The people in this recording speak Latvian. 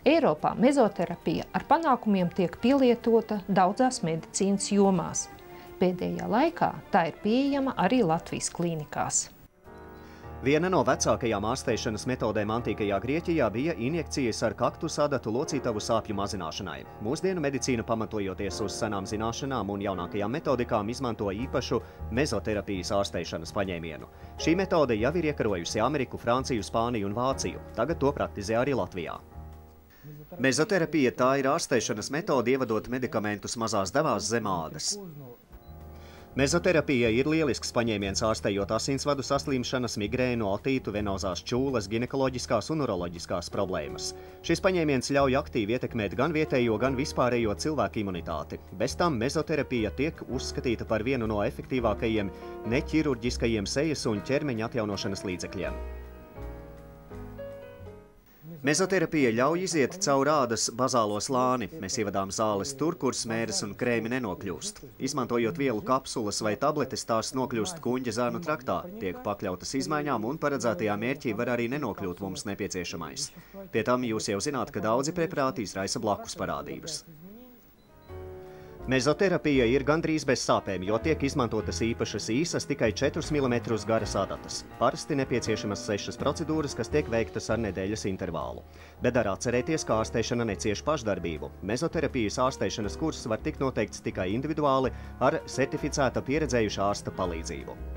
Eiropā mezoterapija ar panākumiem tiek pielietota daudzās medicīnas jomās. Pēdējā laikā tā ir pieejama arī Latvijas klīnikās. Viena no vecākajām ārstēšanas metodēm antīkajā Grieķijā bija injekcijas ar kaktus adatu locītavu sāpju mazināšanai. Mūsdienu medicīna, pamatojoties uz senām zināšanām un jaunākajām metodikām, izmanto īpašu mezoterapijas ārstēšanas paņēmienu. Šī metode jau ir iekarojusi Ameriku, Franciju, Spāniju un Vāciju. Tagad to praktizē arī Latvijā. Mezoterapija tā ir ārstēšanas metode, ievadot medikamentus mazās devās zem ādas. Mezoterapija ir lielisks paņēmiens ārstējot asinsvadu saslimšanas, migrēnu, otītu, venozās čūlas, ginekoloģiskās un uroloģiskās problēmas. Šis paņēmiens ļauj aktīvi ietekmēt gan vietējo, gan vispārējo cilvēku imunitāti. Bez tam mezoterapija tiek uzskatīta par vienu no efektīvākajiem neķirurģiskajiem sejas un ķermeņa atjaunošanas līdzekļiem. Mezoterapija ļauj iziet caur ādas bazālo slāni. Mēs ievadām zāles tur, kur smēres un krēmi nenokļūst. Izmantojot vielu kapsulas vai tabletes, tās nokļūst kuņģa zārnu traktā, tiek pakļautas izmaiņām un paredzētajā mērķī var arī nenokļūt mums nepieciešamais. Pie tam jūs jau zināt, ka daudzi preparāti izraisa blakus parādības. Mezoterapija ir gandrīz bez sāpēm, jo tiek izmantotas īpašas īsas, tikai 4 mm garas adatas. Parasti nepieciešamas 6 procedūras, kas tiek veiktas ar nedēļas intervālu. Bet dar atcerēties, ka ārstēšana necieš pašdarbību. Mezoterapijas ārstēšanas kurs var tikt noteikts tikai individuāli ar certificēta pieredzējuša ārsta palīdzību.